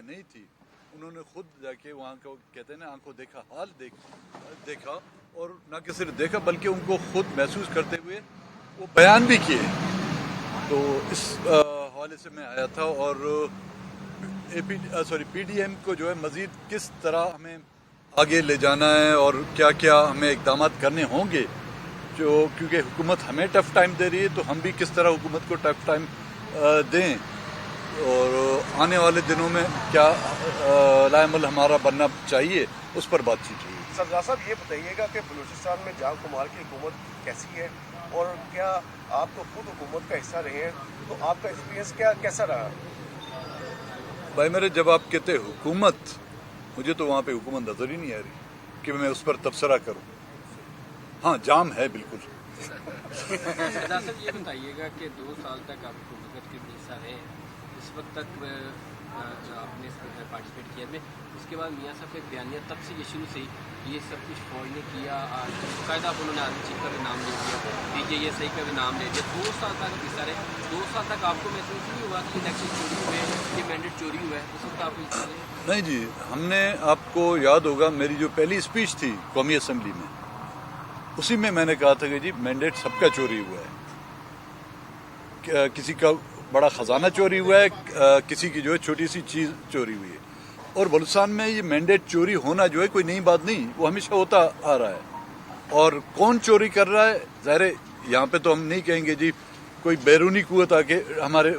में नहीं थी, उन्होंने खुद जाके वहाँ को कहते हैं ना आंखों देखा हाल देखा, और न कि सिर्फ देखा बल्कि उनको खुद महसूस करते हुए वो बयान भी किए। तो इस हवाले से मैं आया था, और पीडीएम को जो है मज़ीद किस तरह हमें आगे ले जाना है और क्या क्या हमें इक़दाम करने होंगे, जो क्योंकि हुकूमत हमें टफ़ टाइम दे रही है, तो हम भी किस तरह हुकूमत को टफ़ टाइम दें, और आने वाले दिनों में क्या लाएमल हमारा बनना चाहिए, उस पर बातचीत हुई। सरदार साहब ये बताइएगा कि बलूचिस्तान में जाग कुमार की हुकूमत कैसी है, और क्या आप तो खुद हुकूमत का हिस्सा रहे हैं, तो आपका एक्सपीरियंस कैसा रहा? भाई मेरे, जब आप कहते हुकूमत, मुझे तो वहाँ पे हुकूमत नजर ही नहीं आ रही कि मैं उस पर तबसरा करूँ। हाँ, जाम है बिल्कुल। सरदार साहब ये बताइएगा कि 2 साल तक आप हुकूमत के हिस्सा रहे, इस वक्त तक आपने इसमें पार्टिसिपेट किया में, उसके बाद मियाँ साहब का बयानिया तब से ये शुरू से ये सब कुछ फौज ने किया, बाकायदा आप उन्होंने आर्मी चीफ का भी नाम ले लिया, DJSI का भी नाम ले लिया, 2 साल तक हिस्सा रहे। 2 साल तक आपको महसूस नहीं हुआ कि इलेक्शन चोरी हुए, ये मैंडेट चोरी हुआ है, उस वक्त आप हिस्सा रहे? नहीं जी, हमने, आपको याद होगा मेरी जो पहली स्पीच थी कौमी असम्बली में, उसी में मैंने कहा था कि जी मैंडेट सबका चोरी हुआ है, किसी का बड़ा खजाना चोरी हुआ है, किसी की जो है छोटी सी चीज़ चोरी हुई है। और बलूचिस्तान में ये मैंडेट चोरी होना जो है कोई नई बात नहीं, वो हमेशा होता आ रहा है। और कौन चोरी कर रहा है, ज़ाहिर है यहाँ पे तो हम नहीं कहेंगे जी कोई बैरूनी कुव्वत आके हमारे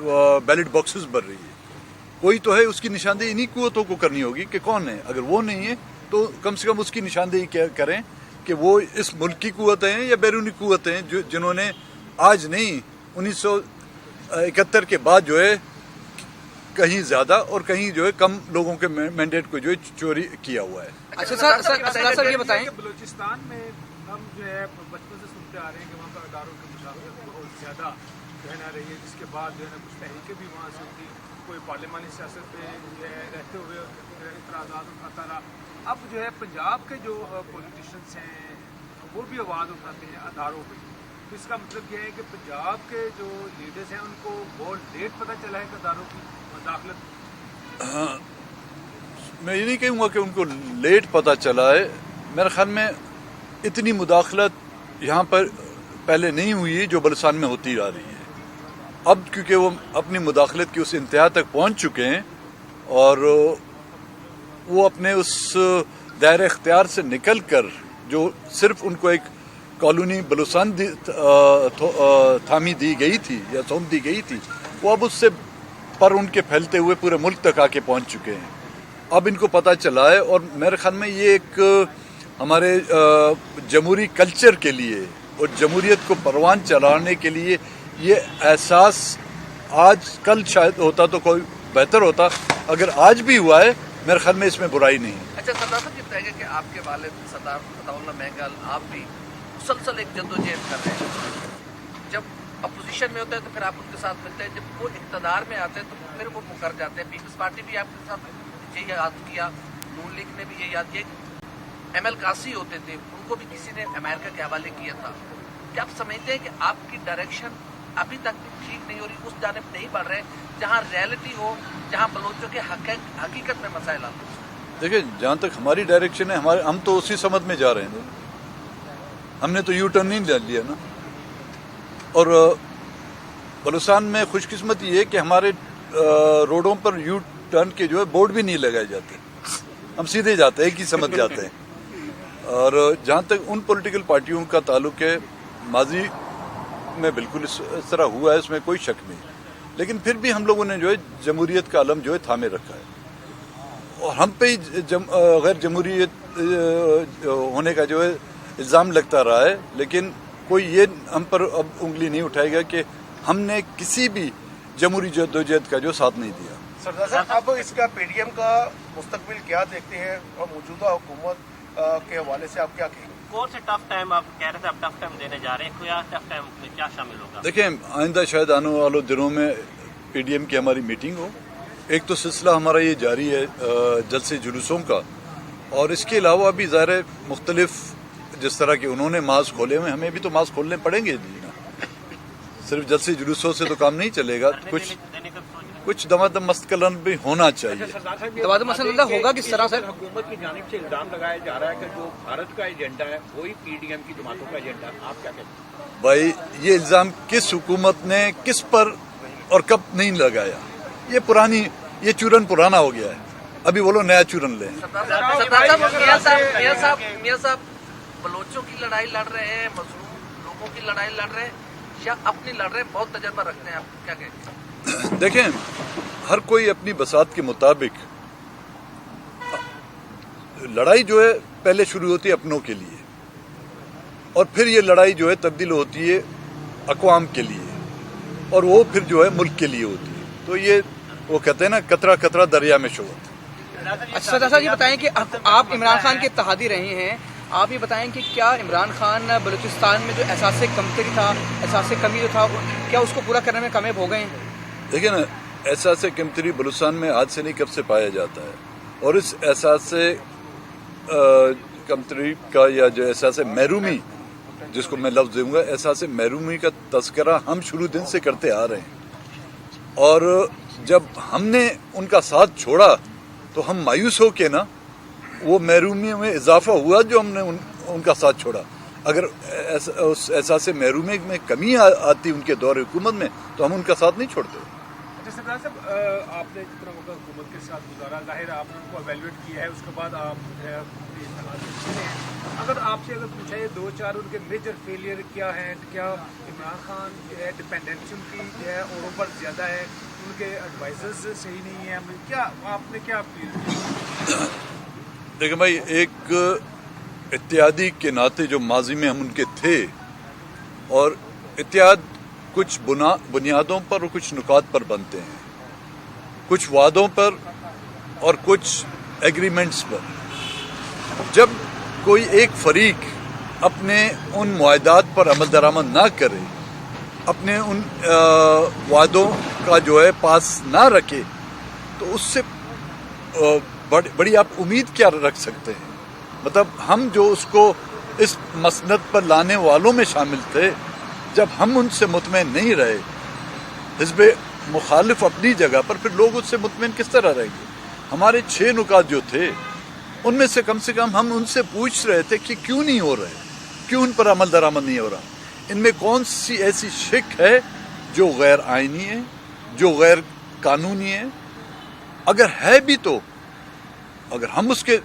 बैलेट बॉक्सेस भर रही है, कोई तो है, उसकी निशानदेही इन्हीं कुव्वतों को करनी होगी कि कौन है। अगर वो नहीं है तो कम से कम उसकी निशानदेही क्या करें कि वो इस मुल्क की कुव्वतें हैं या बैरूनी कुव्वतें हैं, जो जिन्होंने आज नहीं 1971 के बाद जो है कहीं ज्यादा और कहीं जो है कम लोगों के मैंडेट को जो है चोरी किया हुआ है। अच्छा सर ये बताएं, बलूचिस्तान में हम जो है बचपन से सुनते आ रहे हैं कि वहाँ पर अदारों की मुशावरत बहुत ज़्यादा जो है ना रही है, जिसके बाद जो है ना कुछ तहरीकें भी वहाँ से होती, कोई पार्लिमानी सियासत पे जो है रहते हुए इतराज़ात उठाता रहा। अब जो है पंजाब के जो पॉलिटिशियंस हैं वो भी आवाज़ उठाते हैं अदारों पर, तो इसका मतलब यह है कि पंजाब के जो लीडर्स हैं उनको बहुत लेट पता चला है कि अदारों की मुदाखलत। हाँ, मैं ये नहीं कहूँगा कि उनको लेट पता चला है, मेरे ख्याल में इतनी मुदाखलत यहाँ पर पहले नहीं हुई है जो बलूचिस्तान में होती आ रही है। अब क्योंकि वो अपनी मुदाखलत की उस इंतहा तक पहुँच चुके हैं और वो अपने उस दायरे इख्तियार से निकल कर जो सिर्फ उनको एक कॉलोनी बलूचिस्तान थामी दी गई थी या सौंप दी गई थी, वो अब उससे पर उनके फैलते हुए पूरे मुल्क तक आके पहुंच चुके हैं। अब इनको पता चला है, और मेरे ख्याल में ये एक हमारे जमहूरी कल्चर के लिए और जमहूरियत को परवान चलाने के लिए ये एहसास आज कल शायद होता तो कोई बेहतर होता, अगर आज भी हुआ है मेरे ख्याल में इसमें बुराई नहीं है। अच्छा सरदार साहब ये बताएंगे कि आपके वालिद सरदार अताउल्लाह महंगल आप भी मुसलसल एक जद्दोजहद कर रहे हैं, जब अपोजिशन में होते हैं तो फिर आप उनके साथ मिलते हैं, जब वो इक़्तिदार में आते हैं तो फिर वो मुकर जाते हैं। पीपल्स पार्टी भी आपके साथ ये याद किया, नून लीग ने भी ये याद किया, ML कासी होते थे उनको भी किसी ने अमेरिका के हवाले किया था। क्या आप समझते हैं कि आपकी डायरेक्शन अभी तक भी ठीक नहीं हो रही, उस जानिब नहीं बढ़ रहे जहाँ रियलिटी हो, जहाँ बलोचों के हकीकत में मसाइल आते हैं? देखिए, जहाँ तक हमारी डायरेक्शन है, हम तो उसी समत में जा रहे हैं, हमने तो यू टर्न नहीं ले लिया ना। और बलूचिस्तान में खुशकिस्मती ये है कि हमारे रोडों पर यू टर्न के जो है बोर्ड भी नहीं लगाए जाते, हम सीधे जाते हैं कि समझ जाते हैं। और जहाँ तक उन पॉलिटिकल पार्टियों का ताल्लुक है, माजी में बिल्कुल इस तरह हुआ है, इसमें कोई शक नहीं, लेकिन फिर भी हम लोगों ने जो है जमहूरियत का अलम जो है थामे रखा है, और हम पे ही गैर जमहूरियत होने का जो है इल्ज़ाम लगता रहा है, लेकिन कोई ये हम पर अब उंगली नहीं उठाएगा कि हमने किसी भी जमहूरी जद्दोजहद का जो साथ नहीं दिया। सरदार साहब, अब इसका पीडीएम का मुस्तकबिल क्या देखते हैं और मौजूदा हुकूमत के हवाले से आप क्या कहेंगे? कौन से टफ टाइम आप कह रहे थे, आप टफ टाइम देने जा रहे हैं, कोई टफ टाइम में क्या शामिल होगा? देखिए, आइंदा शायद आने वाले दिनों में पीडीएम की हमारी मीटिंग हो। एक तो सिलसिला हमारा ये जारी है जलसे जुलूसों का, और इसके अलावा भी ज़ाहिर है मुख्तलिफ जिस तरह के उन्होंने मास्क खोले हुए, हमें भी तो मास्क खोलने पड़ेंगे जी ना, सिर्फ जलसे जुलूसों से तो काम नहीं चलेगा। कुछ कुछ दमादम मस्तकलन भी होना चाहिए। सरदार साहब दबाव मसला होगा किस तरह से? हुकूमत की जानिब से इल्जाम लगाया जा रहा है कि जो भारत का एजेंडा है वही पीडीएम की जमातों का एजेंडा है, आप क्या कहते हैं? भाई ये इल्जाम किस हुकूमत ने किस पर और कब नहीं लगाया? ये चूरन पुराना हो गया है, अभी बोलो नया चूरन ले। मियां साहब बलोचों की लड़ाई लड़ रहे हैं, मजलूम लोगों की लड़ाई लड़ रहे हैं या अपनी लड़ रहे हैं? बहुत तजर्बा रखते हैं, आप क्या कहते हैं? देखें, हर कोई अपनी बसात के मुताबिक लड़ाई जो है पहले शुरू होती है अपनों के लिए, और फिर ये लड़ाई जो है तब्दील होती है अक़वाम के लिए, और वो फिर जो है मुल्क के लिए होती है। तो ये वो कहते हैं ना, कतरा कतरा दरिया में शोहत। अच्छा सरदार साहब ये बताएं कि आप इमरान खान के इत्तेहादी रहे हैं, आप ये बताएं कि क्या इमरान खान बलूचिस्तान में जो एहसास कमतरी था, एहसास कमी जो था, क्या उसको पूरा करने में कामयाब हो गए हैं? देखिए ना, एहसास कमतरी बलूचिस्तान में आज से नहीं कब से पाया जाता है, और इस एहसास कमतरी का या जो एहसास महरूमी जिसको मैं लफ्ज़ दूंगा, एहसास महरूमी का तस्करा हम शुरू दिन से करते आ रहे हैं, और जब हमने उनका साथ छोड़ा तो हम मायूस हो के ना, वो महरूमी में इजाफा हुआ जो हमने उनका साथ छोड़ा। अगर उस एहसास महरूमी में कमी आती उनके दौर हुकूमत में तो हम उनका साथ नहीं छोड़ते। अच्छा सरदार साहब, आपने जितना वक्त हुकूमत के साथ गुजारा, जाहिर है आपने उनको एवेल्यूएट किया है, उसके बाद आप अगर आपसे पूछा है 2-4 उनके मेजर फेलियर क्या हैं, क्या इमरान खान डिपेंडेंसी उनकी जो है औरों पर ज़्यादा है, उनके एडवाइजर्स सही नहीं है, क्या आपने क्या अपील की? देखिए भाई, एक इत्तेहादी के नाते जो माजी में हम उनके थे, और इत्तेहाद कुछ बुनियादों पर और कुछ नुकात पर बनते हैं, कुछ वादों पर और कुछ एग्रीमेंट्स पर। जब कोई एक फरीक अपने उन मुआहदात पर अमल दरामद ना करे, अपने उन वादों का जो है पास ना रखे, तो उससे बड़ी आप उम्मीद क्या रख सकते हैं? मतलब हम जो उसको इस मसनद पर लाने वालों में शामिल थे, जब हम उनसे मुतमईन नहीं रहे, हिज़्ब मुखालिफ अपनी जगह पर, फिर लोग उससे मुतमईन किस तरह रहेंगे? हमारे 6 नुकात जो थे उनमें से कम हम उनसे पूछ रहे थे कि क्यों नहीं हो रहे, क्यों उन पर अमल दरामद नहीं हो रहा, इनमें कौन सी ऐसी शिक है जो गैर आइनी है, जो गैर कानूनी है? अगर है भी तो, अगर हम उसके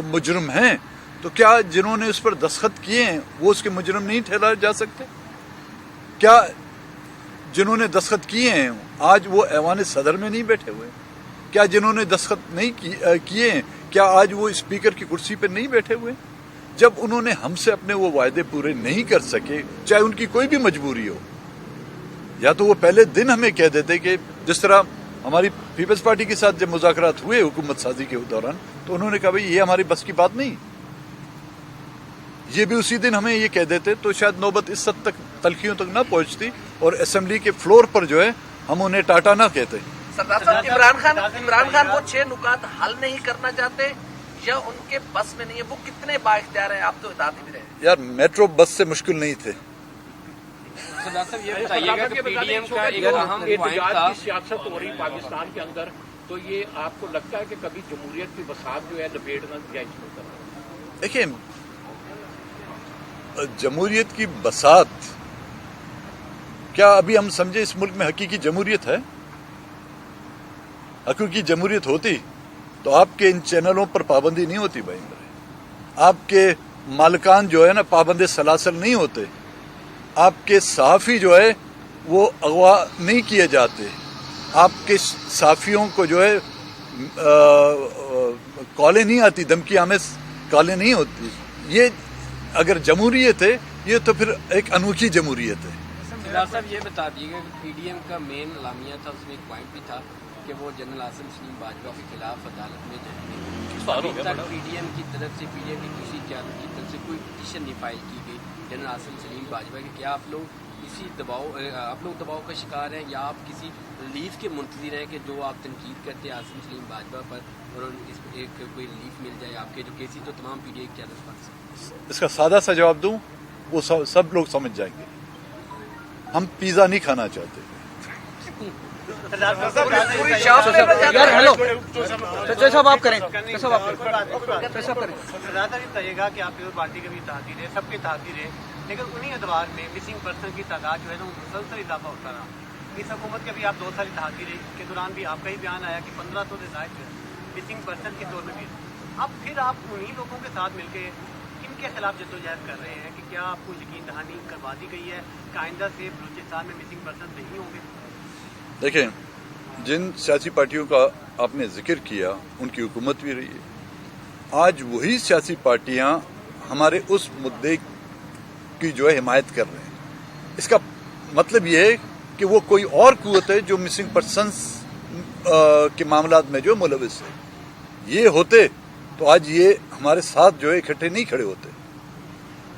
मुजरिम हैं, तो क्या जिन्होंने उस पर दस्तखत किए हैं वो उसके मुजरिम नहीं ठहराए जा सकते? क्या जिन्होंने दस्तखत किए हैं आज वो ऐवान सदर में नहीं बैठे हुए? क्या जिन्होंने दस्तखत नहीं किए हैं, क्या आज वो स्पीकर की कुर्सी पर नहीं बैठे हुए? जब उन्होंने हमसे अपने वो वायदे पूरे नहीं कर सके, चाहे उनकी कोई भी मजबूरी हो, या तो वो पहले दिन हमें कह देते कि जिस तरह हमारी पीपल्स पार्टी के साथ जब मुज़ाकरात हुए हुकूमत साजी के दौरान, तो उन्होंने कहा भाई ये हमारी बस की बात नहीं, ये भी उसी दिन हमें ये कह देते तो शायद नौबत इस हद तक तलखियों तक ना पहुंचती, और असेंबली के फ्लोर पर जो है हम उन्हें टाटा ना कहते। सरदार साहब, इमरान खान वो 6 नुकात हल नहीं करना चाहते या उनके बस में नहीं है? वो कितने बाइख्तियार हैं, आप तो इतादी भी रहे। यार मेट्रो बस से मुश्किल नहीं थे। सरदार साहब ये बताइएगा कि पीडीएम का एक अहम पॉइंट था, सियासत हो रही पाकिस्तान के अंदर, तो ये आपको लगता है कि कभी जमहूरियत की बसात जो है लपेटना जायज होता है? देखिए, जमहूरियत की बसात, क्या अभी हम समझे इस मुल्क में हकीकी जमहूरियत है? हकीकी जमहूरियत होती तो आपके इन चैनलों पर पाबंदी नहीं होती भाई, आपके मालिकान जो है ना पाबंद सलासल नहीं होते, आपके सहाफ़ी जो है वो अगवा नहीं किए जाते, आपके सहाफ़ियों को जो है कॉलें नहीं आती, धमकी हमें कॉलें नहीं होती। ये अगर जमहूरियत है, ये तो फिर एक अनोखी जमहूरियत है। सरदार साहब ये बता दीजिएगा कि पीडीएम का मेन लामिया था, उसमें एक पॉइंट भी था कि वो जनरल आसिम सलीम बाजवा के खिलाफ अदालत में जाएंगे। अभी तक पीडीएम की तरफ से, पीडीएम की दूसरी क़यादत की तरफ से कोई पिटीशन नहीं फाइल की गई जनरल आसिम सलीम बाजवा के। क्या आप लोग इसी दबाव का शिकार हैं, या आप किसी रिलीफ के मुंतज़िर हैं कि जो आप तनकीद करते हैं आसिम सलीम बाजवा पर, और कोई रिलीफ मिल जाए आपके जो केसेस तो तमाम पीडीएम की क़यादत पर? इसका सादा सा जवाब दूं, वो सब लोग समझ जाएंगे। हम पिज़्ज़ा नहीं खाना चाहते। यार हेलो चौधरी साहब आप करें, चौधरी साहब आप करें, चौधरी साहब करें। सरदार साहब ये बताइएगा कि आप पीपल पार्टी के भी इत्तेहादी रहे, सबके इत्तेहादी रहे, लेकिन उन्हीं अदवार में मिसिंग पर्सन की तादाद जो है ना मुसलसल इजाफा होता रहा। इस हुकूमत के भी आप 2 साल इत्तेहादी रहे, के दौरान भी आपका ही बयान आया कि 1500 से ज़ायद जो है मिसिंग पर्सन के तौर में भी। अब फिर आप उन्हीं लोगों के साथ मिलकर किनके खिलाफ जद्दोजहद कर रहे हैं कि क्या आपको यकीन दहानी करवा दी गई है कि आइंदा से बलूचिस्तान में मिसिंग पर्सन नहीं होंगे? देखें, जिन सियासी पार्टियों का आपने जिक्र किया उनकी हुकूमत भी रही है। आज वही सियासी पार्टियां हमारे उस मुद्दे की जो है हिमायत कर रहे हैं। इसका मतलब ये है कि वो कोई और कुव्वत है जो मिसिंग पर्सन्स के मामलात में जो मुलविस है। ये होते तो आज ये हमारे साथ जो है इकट्ठे नहीं खड़े होते।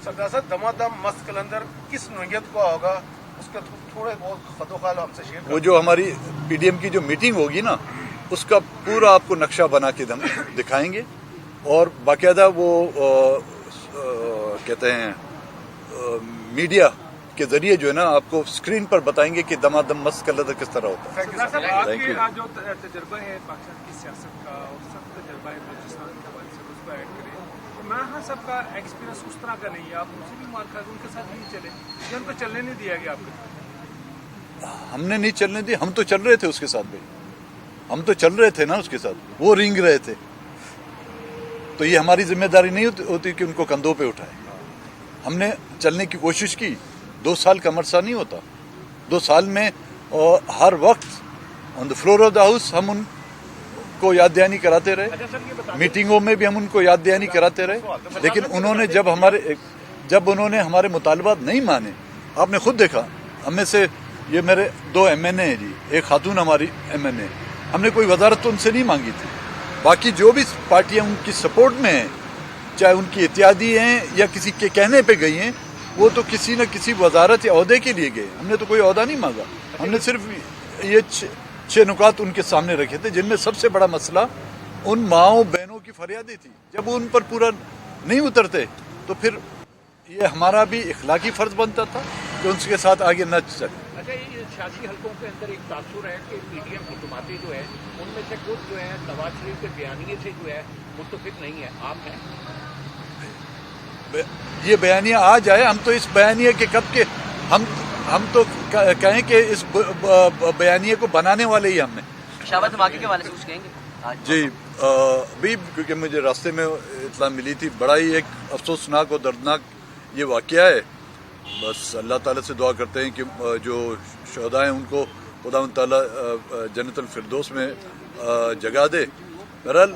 सरदार साहब, दमादम मस्त कलंदर किस नोयत का होगा, उसका थोड़े बहुत खदोखाल हमसे शेयर करें। वो जो हमारी पीडीएम की जो मीटिंग होगी ना, उसका पूरा आपको नक्शा बना के हम दिखाएंगे और बाकायदा वो कहते हैं मीडिया के जरिए जो है ना आपको स्क्रीन पर बताएंगे कि दमादम मस्त कलंदर किस तरह होता है। सरदार साहब, Thank you. आपके जो तजर्बा है पाकिस्तान की सियासत का और सब तजर्बा है बलूचिस्तान के हवाले से, उसको ऐड करें। तो मैं सबका एक्सपीरियंस उस तरह का नहीं है, आप उनसे भी मार खा के उनके साथ नहीं चले, या उनको चलने नहीं दिया गया आपके साथ? हमने नहीं चलने दी, हम तो चल रहे थे उसके साथ भाई, हम तो चल रहे थे ना उसके साथ, वो रेंग रहे थे। तो ये हमारी जिम्मेदारी नहीं होती कि उनको कंधों पे उठाए। हमने चलने की कोशिश की। 2 साल का मरसा नहीं होता। 2 साल में हर वक्त on the floor of the house हम उनको याद दहानी कराते रहे, मीटिंगों में भी हम उनको याद दहानी कराते रहे, लेकिन उन्होंने जब उन्होंने हमारे मुतालबात नहीं माने, आपने खुद देखा, हमें से ये मेरे 2 MNA हैं जी, एक खातून हमारी MNA, हमने कोई वजारत तो उनसे नहीं मांगी थी। बाकी जो भी पार्टियां उनकी सपोर्ट में हैं, चाहे उनकी इत्यादी हैं या किसी के कहने पे गई हैं, वो तो किसी न किसी वजारत या अहदे के लिए गए। हमने तो कोई अहदा नहीं मांगा, हमने सिर्फ ये 6 नुकात उनके सामने रखे थे, जिनमें सबसे बड़ा मसला उन माओ बहनों की फरियादें थी। जब वो उन पर पूरा नहीं उतरते तो फिर ये हमारा भी इखलाकी फर्ज बनता था कि उनके साथ आगे न चले। अच्छा, ये सियासी हलकों के अंदर एक तासुर है कि पीडीएम की जमातें जो है उनमें से कुछ जो है नवाज शरीफ के बयानिए से जो है मुत्तफिक नहीं है, आप हैं? ये बयानिया आ जाए, हम तो इस बयानिया के कब के हम तो कहें कि इस बयानिया को बनाने वाले ही हमने। पेशावर धमाके के हवाले से कुछ कहेंगे आज? जी, अभी क्योंकि मुझे रास्ते में इत्तला मिली थी, बड़ा ही एक अफसोसनाक और दर्दनाक ये वाक़या है। बस अल्लाह ताला से दुआ करते हैं कि जो शहदा हैं उनको खुदावंद ताला जन्नतुल फिरदौस में जगह दे। बहरहाल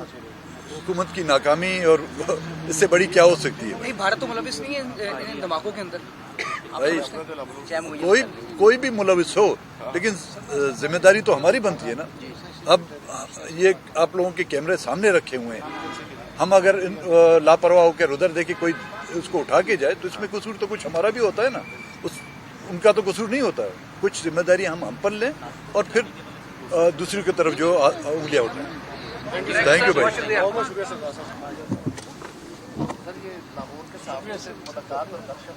हुकूमत की नाकामी और इससे बड़ी क्या हो सकती है? नहीं, भारत तो मुलविस नहीं है इन धमाकों के अंदर भाई, कोई भी मुलविस हो, लेकिन जिम्मेदारी तो हमारी बनती है ना। अब ये आप लोगों के कैमरे सामने रखे हुए हैं, हम अगर लापरवाह होकर उधर देखे कोई उसको उठा के जाए तो इसमें कसूर तो कुछ हमारा भी होता है ना, उनका तो कसूर नहीं होता है। कुछ जिम्मेदारी हम पर लें और फिर दूसरी की तरफ जो उंगलियां उठाएं। थैंक यू भाई। सर, ये लाहौर के सामने से मुलाकात और दर्शन